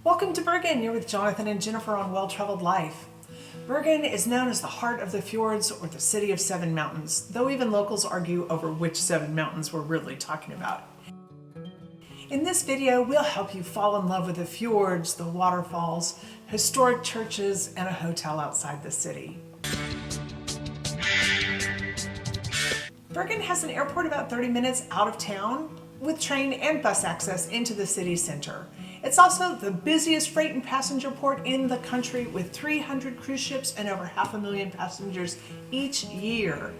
Welcome to Bergen. You're with Jonathan and Jennifer on Well-Traveled Life. Bergen is known as the heart of the fjords, or the city of seven mountains, though even locals argue over which seven mountains we're really talking about. In this video, we'll help you fall in love with the fjords, the waterfalls, historic churches, and a hotel outside the city. Bergen has an airport about 30 minutes out of town, with train and bus access into the city center. It's also the busiest freight and passenger port in the country, with 300 cruise ships and over 500,000 passengers each year.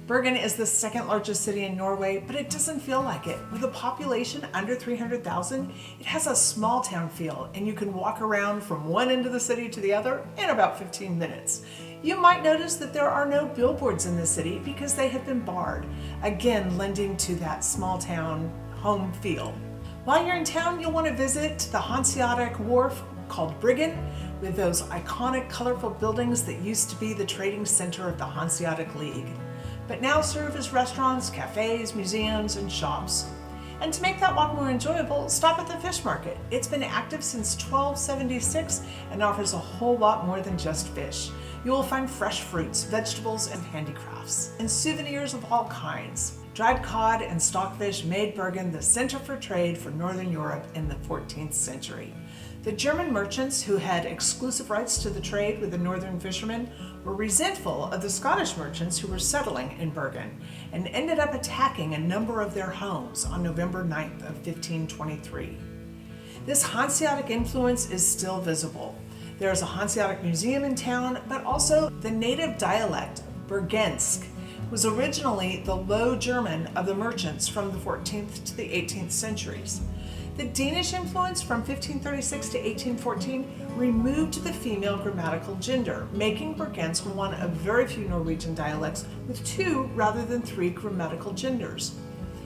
Bergen is the second largest city in Norway, but it doesn't feel like it. With a population under 300,000, it has a small town feel, and you can walk around from one end of the city to the other in about 15 minutes. You might notice that there are no billboards in the city because they have been barred, again lending to that small town home feel. While you're in town, you'll want to visit the Hanseatic wharf called Bryggen, with those iconic, colorful buildings that used to be the trading center of the Hanseatic League, but now serve as restaurants, cafes, museums, and shops. And to make that walk more enjoyable, stop at the fish market. It's been active since 1276 and offers a whole lot more than just fish. You will find fresh fruits, vegetables, and handicrafts, and souvenirs of all kinds. Dried cod and stockfish made Bergen the center for trade for Northern Europe in the 14th century. The German merchants, who had exclusive rights to the trade with the northern fishermen, were resentful of the Scottish merchants who were settling in Bergen and ended up attacking a number of their homes on November 9th of 1523. This Hanseatic influence is still visible. There is a Hanseatic museum in town, but also the native dialect, Bergensk, was originally the Low German of the merchants from the 14th to the 18th centuries. The Danish influence from 1536 to 1814 removed the female grammatical gender, making Bergensk one of very few Norwegian dialects with two rather than three grammatical genders.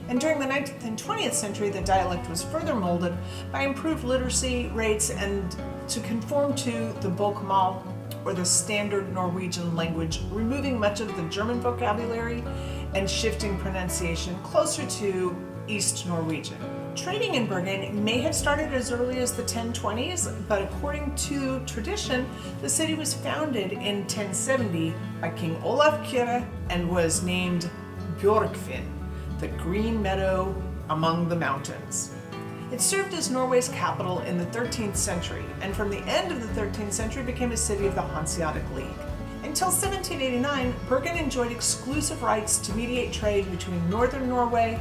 And during the 19th and 20th century, the dialect was further molded by improved literacy rates and to conform to the bokmål, or the standard Norwegian language, removing much of the German vocabulary and shifting pronunciation closer to East Norwegian. Trading in Bergen may have started as early as the 1020s, but according to tradition, the city was founded in 1070 by King Olaf Kyrre and was named Bjorkfinn, the green meadow among the mountains. It served as Norway's capital in the 13th century, and from the end of the 13th century became a city of the Hanseatic League. Until 1789, Bergen enjoyed exclusive rights to mediate trade between northern Norway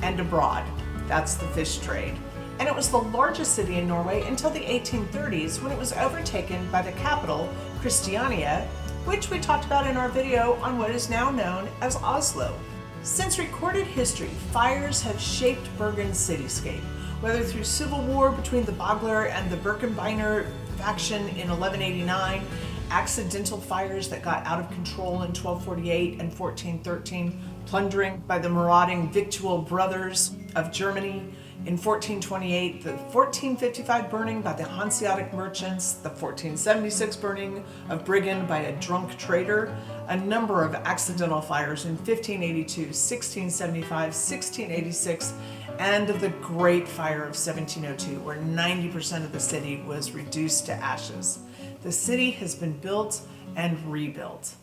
and abroad. That's the fish trade. And it was the largest city in Norway until the 1830s, when it was overtaken by the capital, Christiania, which we talked about in our video on what is now known as Oslo. Since recorded history, fires have shaped Bergen's cityscape, whether through civil war between the Bagler and the Birkebeiner faction in 1189, accidental fires that got out of control in 1248 and 1413, plundering by the marauding Victual Brothers of Germany in 1428, the 1455 burning by the Hanseatic merchants, the 1476 burning of Bryggen by a drunk trader, a number of accidental fires in 1582, 1675, 1686, and the Great Fire of 1702, where 90% of the city was reduced to ashes. The city has been built and rebuilt.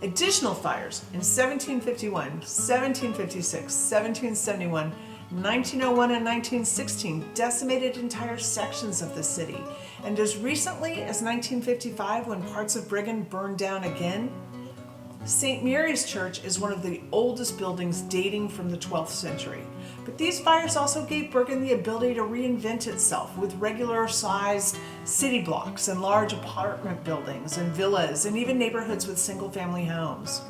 Additional fires in 1751, 1756, 1771, 1901 and 1916 decimated entire sections of the city, and as recently as 1955, when parts of Bryggen burned down again. St. Mary's Church is one of the oldest buildings dating from the 12th century, but these fires also gave Bergen the ability to reinvent itself with regular-sized city blocks and large apartment buildings and villas and even neighborhoods with single-family homes.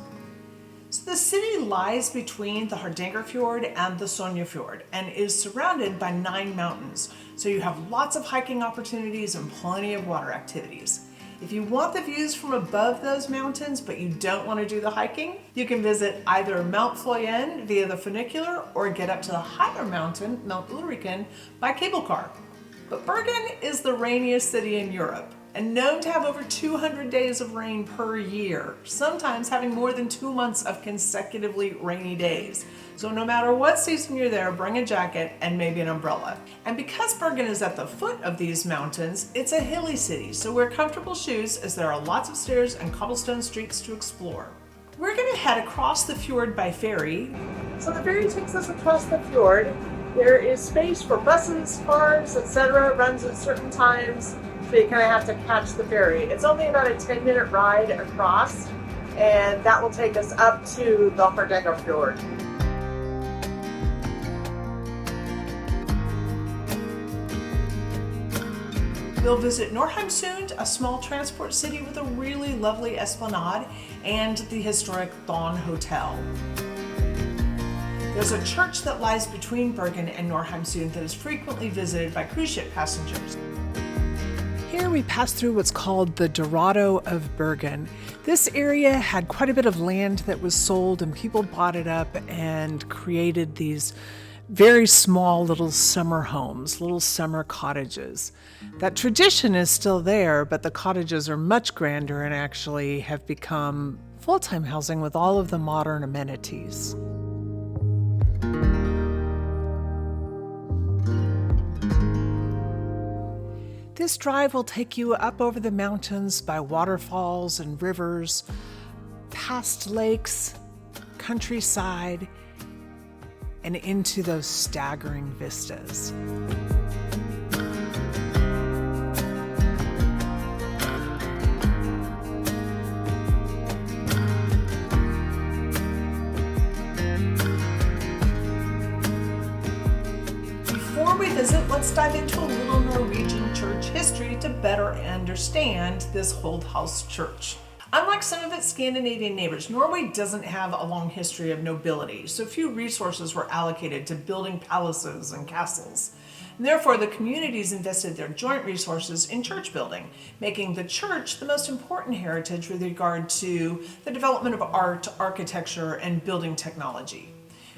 So the city lies between the Hardangerfjord and the Fjord and is surrounded by 9 mountains, so you have lots of hiking opportunities and plenty of water activities. If you want the views from above those mountains, but you don't want to do the hiking, you can visit either Mount Fløyen via the funicular or get up to the higher mountain, Mount Ulriken, by cable car. But Bergen is the rainiest city in Europe and known to have over 200 days of rain per year, sometimes having more than 2 months of consecutively rainy days. So no matter what season you're there, bring a jacket and maybe an umbrella. And because Bergen is at the foot of these mountains, it's a hilly city, so wear comfortable shoes as there are lots of stairs and cobblestone streets to explore. We're going to head across the fjord by ferry. So the ferry takes us across the fjord. There is space for buses, cars, etc. It runs at certain times, so you kind of have to catch the ferry. It's only about a 10-minute ride across, and that will take us up to the Hardangerfjord. We'll visit Norheimsund, a small transport city with a really lovely esplanade, and the historic Dawn Hotel. There's a church that lies between Bergen and Norheimsund that is frequently visited by cruise ship passengers. Here we pass through what's called the Dorado of Bergen. This area had quite a bit of land that was sold, and people bought it up and created these very small little summer homes, little summer cottages. That tradition is still there, but the cottages are much grander and actually have become full-time housing with all of the modern amenities. This drive will take you up over the mountains by waterfalls and rivers, past lakes, countryside, and into those staggering vistas. Before we visit, let's dive into a little Norwegian church history to better understand this Holdhouse church. Unlike some of its Scandinavian neighbors, Norway doesn't have a long history of nobility, so few resources were allocated to building palaces and castles. And therefore, the communities invested their joint resources in church building, making the church the most important heritage with regard to the development of art, architecture, and building technology.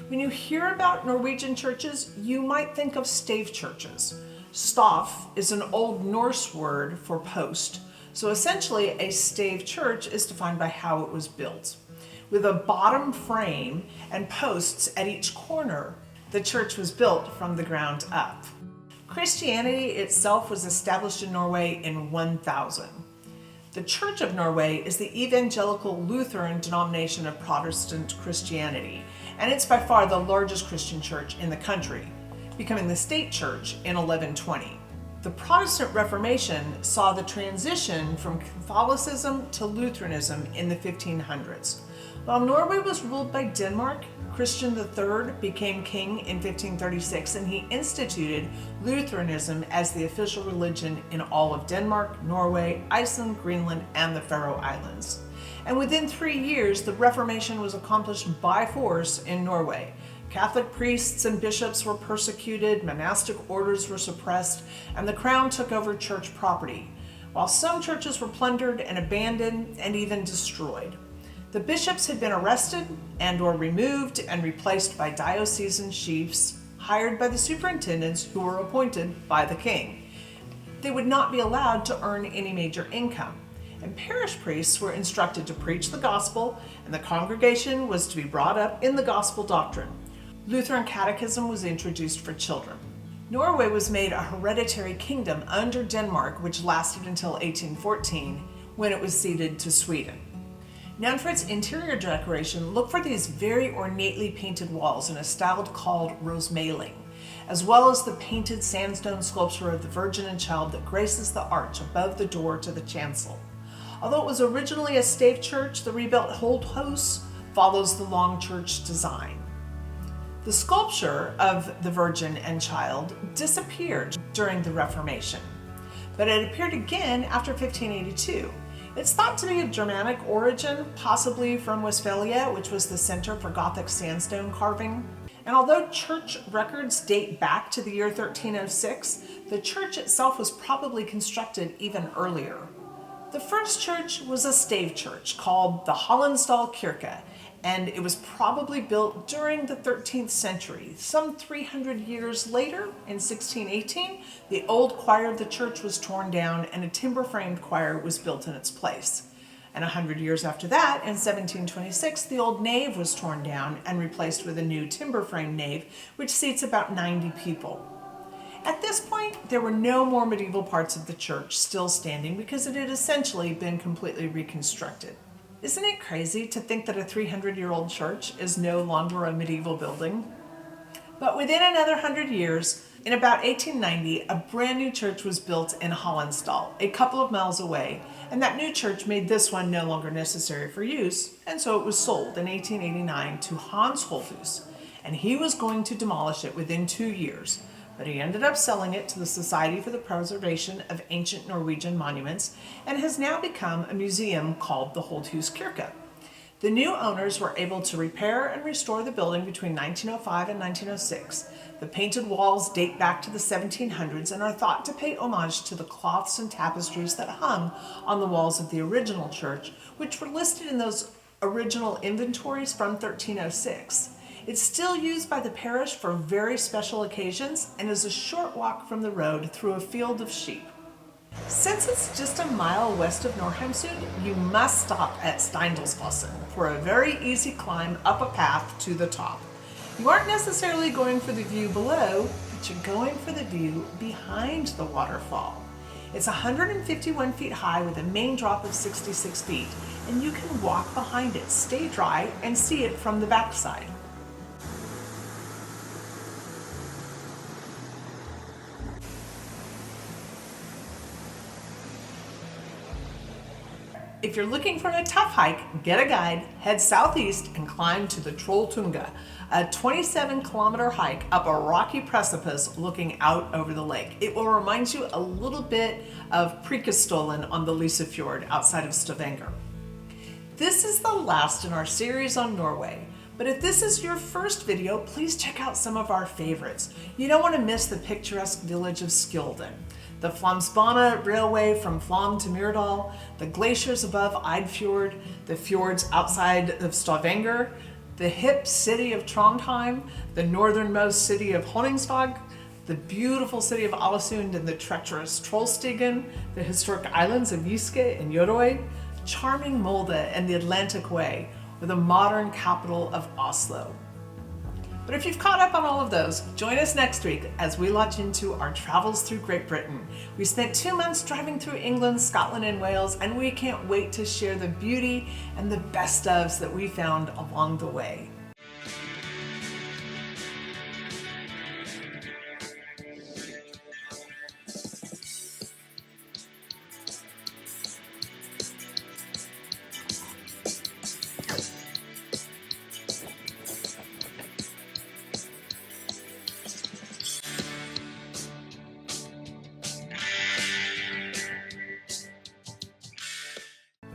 When you hear about Norwegian churches, you might think of stave churches. Stoff is an Old Norse word for post. So essentially, a stave church is defined by how it was built. With a bottom frame and posts at each corner, the church was built from the ground up. Christianity itself was established in Norway in 1000. The Church of Norway is the evangelical Lutheran denomination of Protestant Christianity, and it's by far the largest Christian church in the country, becoming the state church in 1120. The Protestant Reformation saw the transition from Catholicism to Lutheranism in the 1500s. While Norway was ruled by Denmark, Christian III became king in 1536, and he instituted Lutheranism as the official religion in all of Denmark, Norway, Iceland, Greenland, and the Faroe Islands. And within 3 years, the Reformation was accomplished by force in Norway. Catholic priests and bishops were persecuted, monastic orders were suppressed, and the crown took over church property, while some churches were plundered and abandoned and even destroyed. The bishops had been arrested and/or removed and replaced by diocesan chiefs hired by the superintendents who were appointed by the king. They would not be allowed to earn any major income, and parish priests were instructed to preach the gospel, and the congregation was to be brought up in the gospel doctrine. Lutheran catechism was introduced for children. Norway was made a hereditary kingdom under Denmark, which lasted until 1814, when it was ceded to Sweden. Known for its interior decoration, look for these very ornately painted walls in a style called rosemaling, as well as the painted sandstone sculpture of the Virgin and Child that graces the arch above the door to the chancel. Although it was originally a stave church, the rebuilt Holdhouse follows the long church design. The sculpture of the Virgin and Child disappeared during the Reformation, but it appeared again after 1582. It's thought to be of Germanic origin, possibly from Westphalia, which was the center for Gothic sandstone carving. And although church records date back to the year 1306, the church itself was probably constructed even earlier. The first church was a stave church called the Hollandsdal Kirke, and it was probably built during the 13th century. Some 300 years later, in 1618, the old choir of the church was torn down and a timber-framed choir was built in its place. And 100 years after that, in 1726, the old nave was torn down and replaced with a new timber frame nave, which seats about 90 people. At this point, there were no more medieval parts of the church still standing because it had essentially been completely reconstructed. Isn't it crazy to think that a 300-year-old church is no longer a medieval building? But within another 100 years, in about 1890, a brand new church was built in Hollandsdal, a couple of miles away, and that new church made this one no longer necessary for use, and so it was sold in 1889 to Hans Holthus, and he was going to demolish it within 2 years. But he ended up selling it to the Society for the Preservation of Ancient Norwegian Monuments and has now become a museum called the Holthus Kirke. The new owners were able to repair and restore the building between 1905 and 1906. The painted walls date back to the 1700s and are thought to pay homage to the cloths and tapestries that hung on the walls of the original church, which were listed in those original inventories from 1306. It's still used by the parish for very special occasions and is a short walk from the road through a field of sheep. Since it's just a mile west of Norheimsund, you must stop at Steindalsfossen for a very easy climb up a path to the top. You aren't necessarily going for the view below, but you're going for the view behind the waterfall. It's 151 feet high with a main drop of 66 feet, and you can walk behind it, stay dry, and see it from the backside. If you're looking for a tough hike, get a guide, head southeast, and climb to the Trolltunga, a 27-kilometer hike up a rocky precipice looking out over the lake. It will remind you a little bit of Preikestolen on the Lyse Fjord outside of Stavanger. This is the last in our series on Norway, but if this is your first video, please check out some of our favorites. You don't want to miss the picturesque village of Skjolden, the Flamsbane Railway from Flom to Myrdal, the glaciers above Eidfjord, the fjords outside of Stavanger, the hip city of Trondheim, the northernmost city of Honningsvåg, the beautiful city of Ålesund and the treacherous Trollstigen, the historic islands of Giske and Jodøy, charming Molde and the Atlantic Way, or the modern capital of Oslo. But if you've caught up on all of those, join us next week as we launch into our travels through Great Britain. We spent 2 months driving through England, Scotland, and Wales, and we can't wait to share the beauty and the best ofs that we found along the way.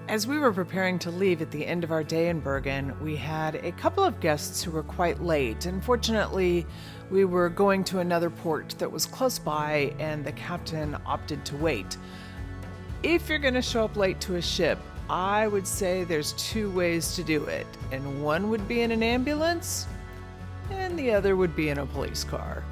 As we were preparing to leave at the end of our day in Bergen, we had a couple of guests who were quite late. Unfortunately, we were going to another port that was close by and the captain opted to wait. If you're going to show up late to a ship, I would say there's 2 ways to do it, and one would be in an ambulance and the other would be in a police car.